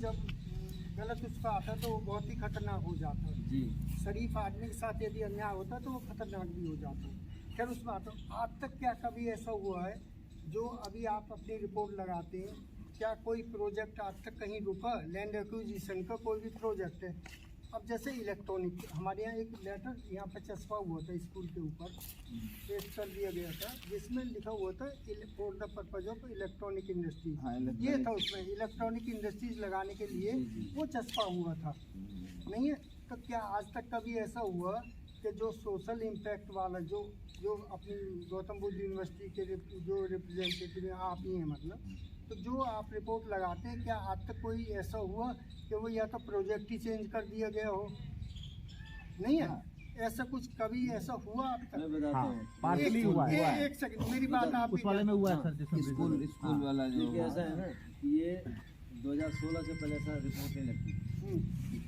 जब गलत उस पर आता है तो वो बहुत ही खतरनाक हो जाता है जी। शरीफ आदमी के साथ यदि अन्याय होता है तो वो खतरनाक भी हो जाता है। खैर उसमें आता हूँ, आज तक क्या कभी ऐसा हुआ है जो अभी आप अपनी रिपोर्ट लगाते हैं, क्या कोई प्रोजेक्ट आज तक कहीं रुका? लैंड एक्विजिशन का कोई भी प्रोजेक्ट है, अब जैसे इलेक्ट्रॉनिक, हमारे यहाँ एक लेटर यहाँ पर चस्पा हुआ था स्कूल के ऊपर, पेश कर दिया गया था, जिसमें लिखा हुआ था for the purpose of electronic industries. हाँ, ये था उसमें इलेक्ट्रॉनिक इंडस्ट्रीज लगाने के लिए वो चस्पा हुआ था, नहीं है? तो क्या आज तक कभी ऐसा हुआ कि जो सोशल इम्पैक्ट वाला जो अपनी गौतम बुद्ध यूनिवर्सिटी के जो रिप्रेजेंटेटिव आप ही हैं, मतलब तो जो आप रिपोर्ट लगाते हैं, क्या आज तक कोई ऐसा हुआ कि वो या तो प्रोजेक्ट ही चेंज कर दिया गया हो? नहीं है? ऐसा कुछ कभी ऐसा हुआ आप तक? मैं बताता हूँ, पार्टली हुआ है। एक सेकंड मेरी बात आप उस वाले में हुआ है सर, स्कूल वाला जो ऐसा है ना, ये 2016 से पहले ऐसा रिपोर्ट नहीं लगती।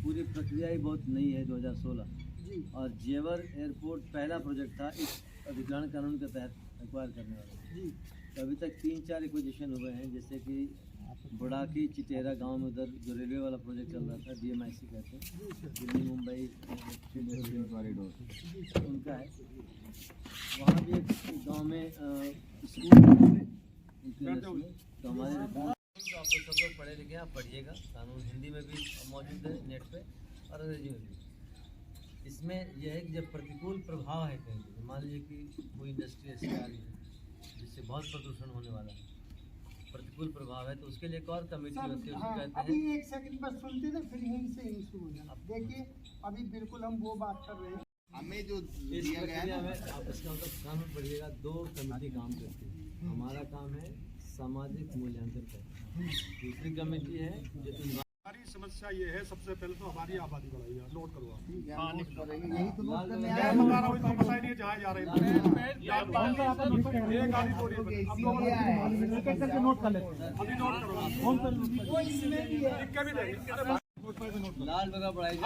पूरी प्रक्रिया ही बहुत नई है 2016 और जेवर एयरपोर्ट पहला प्रोजेक्ट था इस अधिग्रहण कानून के तहत एक्वायर करने वाला। तो अभी तक 3-4 एक्विजिशन हुए हैं, जैसे कि बुढ़ाकी चिटेरा गांव में उधर जो रेलवे वाला प्रोजेक्ट चल रहा था, DMIC कहते हैं, दिल्ली मुंबई कॉरिडोर, उनका है। वहाँ भी एक गांव में स्कूल तो हमारे आप लोग सब लोग पढ़े लिखे हैं, आप पढ़िएगा, कानून हिंदी में भी मौजूद है नेट पे और अंग्रेजी में भी। इसमें यह है कि जब प्रतिकूल प्रभाव है कहीं, मान लीजिए कि कोई इंडस्ट्री ऐसी आ रही है जिससे बहुत प्रदूषण होने वाला है, प्रतिकूल प्रभाव है, तो उसके लिए एक और कमेटी होती है, उसको कहते हैं। अभी एक सेकंड बस सुनते ना, फिर यहीं से यहीं शुरू हो जाए। अब देखिए, अभी बिल्कुल हम वो बात कर रहे हैं, हमें जो इस प्रक्रिया में आप इसका मतलब कानून पढ़िएगा। 2 कमेटी काम करती है, हमारा काम है सामाजिक मूल्यांकन करना, दूसरी कमेटी है जो हमारी समस्या ये है, सबसे पहले तो हमारी आबादी बढ़ाई है। नोट करो आप, यही तो नोट करने मैं बता रहा हूँ, इसको पता ही नहीं है जहाँ जा रहे हैं। एक आदमी थोड़ी है, नोट कर लेते हैं, अभी नोट करो, लिख के भी देंगे। लाल बगा बढ़ाई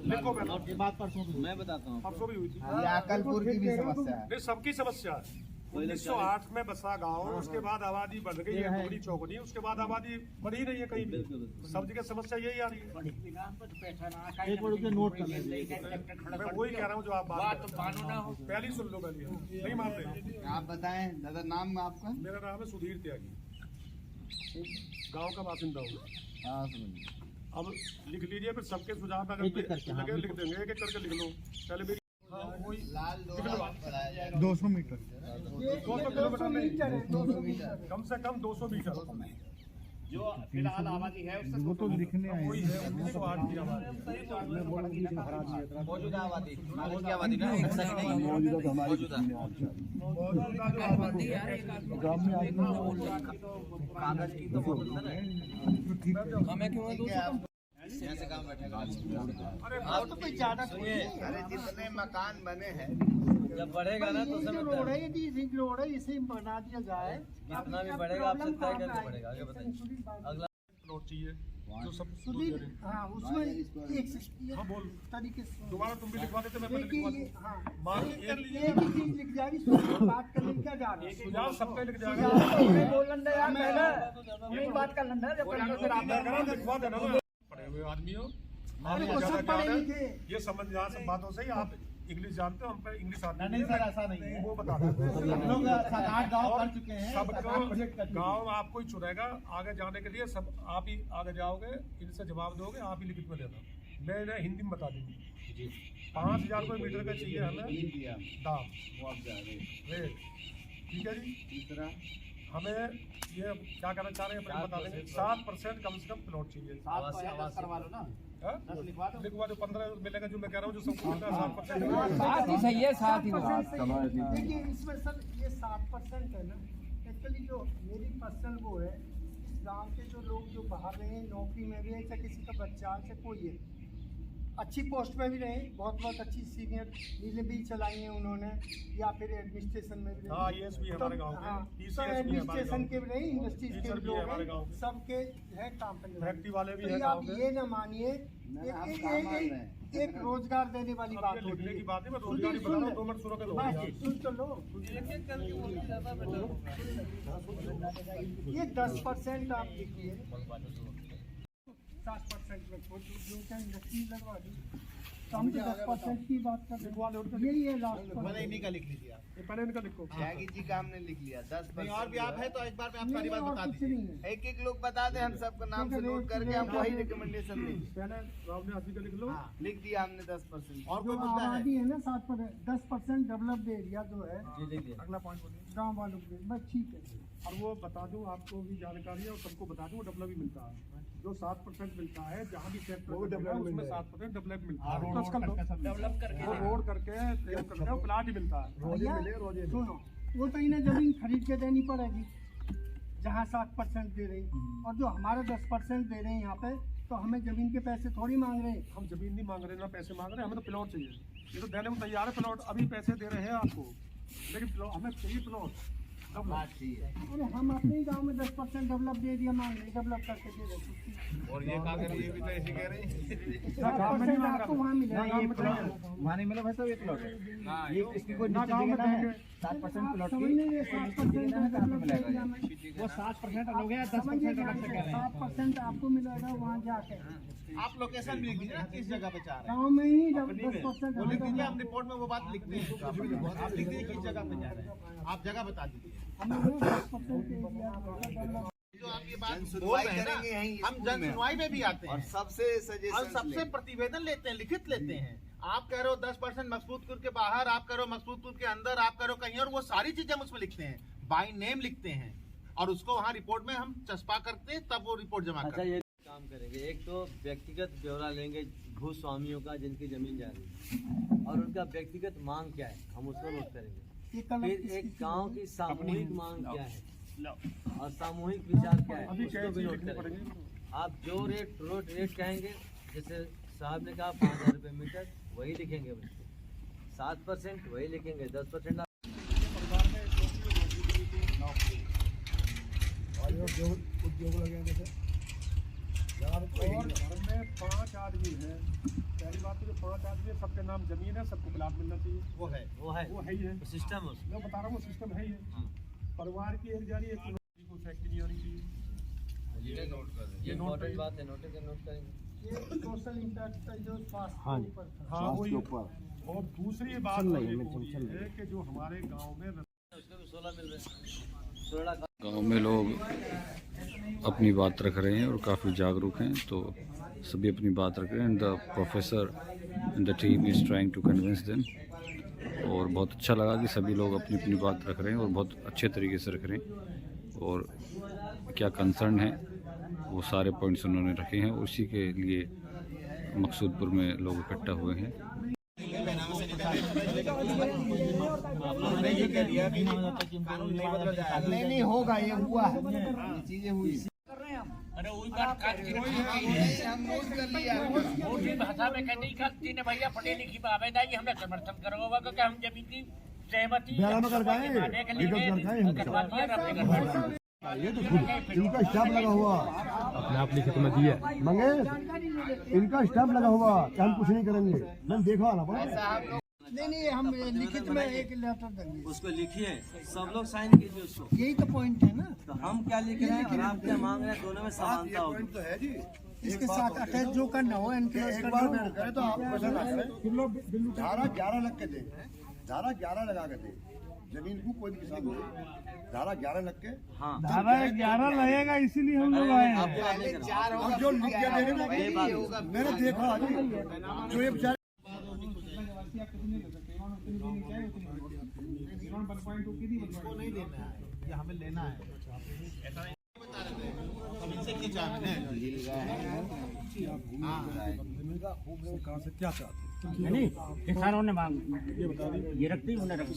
लिखो, बात परसों मैं बताता हूँ, परसों भी हुई थी। अकलपुर की भी समस्या है, सबकी समस्या है। 1908 में बसा गांव, उसके बाद आबादी बढ़ गई है दुगनी चौगुनी, उसके बाद आबादी बढ़ी नहीं है कहीं भी। सब जगह समस्या यही आ रही है। नोट कर लेते मैं वही कह रहा हूँ जो आप बात पहले सुन लो, पहले नहीं मानते। आप बताएं दादा, नाम आपका? मेरा नाम है सुधीर त्यागी, गांव का बासिंदा हूँ। अब लिख लीजिए, फिर सबके सुझाव अगर लगे लिख देंगे, एक एक करके लिख लो। पहले मेरी 200 मीटर 200 किलोमीटर नहीं, कम से कम 200 मीटर जो फिलहाल आबादी है उससे वो तो लिखने आए वही है, 1908 की आबादी। मौजूदा आबादी ना, मौजूदा कागज की तो हमें क्यों से काम बैठेगा। आप तो कोई ज्यादा अरे जितने मकान बने हैं, जब बढ़ेगा ना तो समय रोड है, यदि रिंग रोड है, इसे बना दिया जाए, जितना भी बढ़ेगा आपसे तय करके बढ़ेगा। आगे बताइए, अगला प्लॉट चाहिए जो सब सुधीर। हाँ, उसमें एक हाँ बोल तरीके से दोबारा तुम भी लिखवा देते, मैं पहले लिखवा देखिए, दूँ। हाँ, मान एक ही चीज लिख जाएगी, बात करने क्या जा रहा है? सुझाव सब पे लिख जाएगा। बोलन यार, मैं बात कर लंडा जब लिखवा देना ना, पढ़े हुए आदमी हो, अरे वो सब पढ़े लिखे, ये समझ यहाँ सब बातों से ही आप इंग्लिश जानते हो, हम पे इंग्लिश आती नहीं सर, ऐसा नहीं है। वो बता देते हम लोग 7-8 गाँव कर चुके हैं, सबको गांव आपको ही चुनेगा आगे जाने के लिए, सब आप ही आगे जाओगे, इनसे जवाब दोगे, आप ही लिखित में देना। मैं इन्हें हिंदी में बता दूंगी। 5000 रुपये मीटर का चाहिए हमें दाम, रेट, ठीक है जी। तीसरा हमें ये क्या करना चाह रहे हैं अपने बता देंगे, 7% कम से कम प्लॉट चाहिए। करवा लो ना, लिखवा दो, 15 मिलेगा जो मैं कह रहा हूँ, जो सबको मिलता है 7%। साथ ही सही है, साथ ही देखिए इसमें सर ये 7% है ना, एक्चुअली जो मेरी पर्सनल वो है, इस गांव के जो लोग जो बाहर रहे हैं, नौकरी में भी है, चाहे किसी का बच्चा है, कोई है अच्छी पोस्ट में भी रहे, बहुत अच्छी सीनियर मीलें भी चलाई हैं उन्होंने, या फिर एडमिनिस्ट्रेशन में भी हाँ, ये भी हमारे गांव के, तो एडमिनिस्ट्रेशन के भी रहे, इंडस्ट्रीज के भी लोग हैं, सबके है काम करने फैक्ट्री वाले भी हैं। हैं। आप ये न मानिए, एक रोजगार देने वाली बात लिखने की बात है, मैं रोजगारी बता रहा हूँ, 2 मिनट सुनो के सुन तो लो, ये 10% आप लिखिए, 60% रखो, जो क्या इंडस्ट्री लगवा दी, तो हम तो 10% की बात कर लिखवा लो उनका। रहे हैं। यही है लास्ट मैंने इन्हीं का लिख लीजिए आप। ये पहले इनका लिखो। त्यागी जी का हमने लिख लिया 10 नहीं और भी आप है तो एक बार में आप सारी बात बता कुछ दीजिए। नहीं है। एक एक लोग बता दें, हम सबका नाम से नोट करके हम वही रिकमेंडेशन देंगे। पहले राम ने आदमी का लिख लो। हाँ, लिख दिया हमने 10%। और जो कोई मुद्दा है? आबादी है ना 7%, 10% डेवलप्ड एरिया जो है जी देखिए अगला पॉइंट बोलिए। गाँव वालों के, बस ठीक है। और वो बता दूं, आपको भी जानकारी है और सबको बता दूं, डेवलप भी मिलता है। जो 7% मिलता है, जहाँ भी सेक्टर उसमें 7% डेवलप मिलता है। तो उसका डेवलप करके, वो रोड करके वो प्लाट ही मिलता है। भैया सुनो, वो तो इन्हें जमीन खरीद के देनी पड़ेगी जहाँ 7% दे रही, और जो हमारे 10% दे रहे हैं यहाँ पे, तो हमें जमीन के पैसे थोड़ी मांग रहे हैं। हम जमीन नहीं मांग रहे, ना पैसे मांग रहे हैं, हमें तो प्लॉट चाहिए। ये तो देने को तैयार है प्लॉट, अभी पैसे दे रहे हैं आपको, लेकिन हमें चाहिए प्लॉट। अरे हम अपने ही गांव में 10% डेवलप दे दिया, मांग रहे, डेवलप करके दे रहे। और ये कहा ये भी तो ऐसे कह रहे हैं। ना गाँव में नहीं मांग आपको वहाँ मिलेगा। रहा, गाँव में देंगे। वहाँ नहीं मिला भाई साहब, ये प्लॉट है। ये इसकी कोई ना गाँव में देंगे। 7% प्लॉट समझ नहीं रहे, 7% वो 7% अलग है, 10% अलग से कह रहे हैं। 7% आपको मिलेगा वहाँ जाके। आप लोकेशन भी लिख दीजिए ना, किस जगह पे चाह रहे हैं। गाँव में ही 10% वो लिख दीजिए, हम रिपोर्ट में वो बात लिखते हैं। आप लिख दीजिए किस जगह पे जा रहे हैं, आप जगह बता दीजिए। हमें 10% एरिया डेवलप। जो आप ये बात बोल सुनवाई रहे हैं करेंगे ना, यहीं हम स्कूल जन में। सुनवाई में भी आते और हैं सबसे और सजेशन सबसे प्रतिवेदन लेते हैं, लिखित लेते हैं। आप कह रहे हो 10% मकसूदपुर के बाहर, आप कह रहे हो मकसूदपुर के अंदर, आप कह रहे हो कहीं और, वो सारी चीजें हम उसमें लिखते हैं, बाय नेम लिखते हैं, और उसको वहाँ रिपोर्ट में हम चस्पा करते हैं, तब वो रिपोर्ट जमा अच्छा करते हैं। ये काम करेंगे। एक तो व्यक्तिगत ब्यौरा लेंगे भूस्वामियों का जिनकी जमीन जा रही है, और उनका व्यक्तिगत मांग क्या है हम उसको नोट करेंगे। फिर एक गांव की सामूहिक मांग क्या है और सामूहिक विचार क्या है अभी उसको कैसे भी नोट लिखने करेंगे। पड़ेंगे। आप जो रेट कहेंगे, जैसे साहब ने कहा 5000 रुपये मीटर, वही लिखेंगे उसको। 7% वही लिखेंगे, 10% उद्योग लगेंगे और घर में 5 आदमी हैं। पहली बात तो जो 5 आदमी है, सबके नाम जमीन है, सबको प्लाट मिलना चाहिए। वो है। वो है वो है ही है, सिस्टम है उसमें। मैं बता रहा हूँ सिस्टम है ही है। हाँ। परिवार की एक जारी, एक को फैक्ट्री नहीं होनी चाहिए। ये इम्पोर्टेंट बात है, नोट करेंगे। ये सोशल इम्पैक्ट का जो स्वास्थ्य हाँ के ऊपर था। हाँ वही। और दूसरी बात ये है कि जो हमारे गांव में उसको भी 16 मिल रहे हैं, 16 गांव में लोग अपनी बात रख रहे हैं और काफ़ी जागरूक हैं, तो सभी अपनी बात रख रहे हैं। The professor and the team is trying to convince them, और बहुत अच्छा लगा कि सभी लोग अपनी अपनी बात रख रहे हैं और बहुत अच्छे तरीके से रख रहे हैं, और क्या कंसर्न है वो सारे पॉइंट्स उन्होंने रखे हैं, उसी के लिए मकसूदपुर में लोग इकट्ठा हुए हैं। नहीं होगा, ये हुआ है, चीजें हुई। हम नोट कर लिया। भाषा में कहते ही तीन भैया पढ़े लिखी आवेदा ही हमने समर्थन करोगे क्योंकि हम जमीन की सहमति ये तो खुद इनका स्टाफ लगा हुआ, अपने आप लिखित में दिया मंगे, इनका स्टाफ लगा हुआ कि हम कुछ नहीं करेंगे। मैंने देखा ना, नहीं हम लिखित में एक लेटर देंगे, उसको लिखिए, सब लोग साइन कीजिए उसको। यही तो पॉइंट है ना। तो हम क्या लिख रहे हैं और आप क्या मांग रहे हैं, दोनों में समानता होगी। तो है जी। इसके साथ अटैच जो करना हो एनक्लोज एक बार बैठ गए तो आप पैसा ना करें। धारा 11 लग के दे, धारा 11 लगा के दे, जमीन को कोई भी किसान नहीं, धारा 11 लग के। हाँ, धारा 11 लगेगा, इसीलिए हम लोग आए हैं। पहले 4 और जो लिख के दे रहे हैं, मैंने देखा जो ये बेचारे नहीं लेना है, ये हमें लेना है। अब इनसे खींचा मैंने। सरकार से क्या चाहते हैं? नहीं किसानों ने मांग ये रखती उन्हें रखती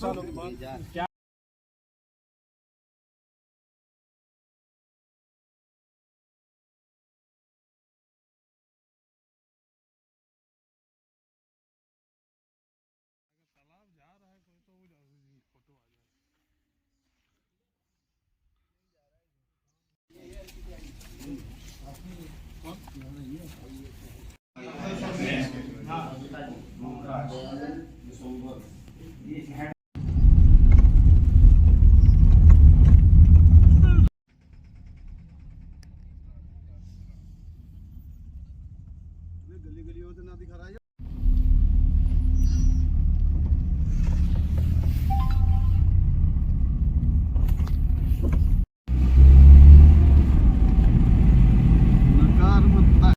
गली गली हो तो ना दिखा रहा है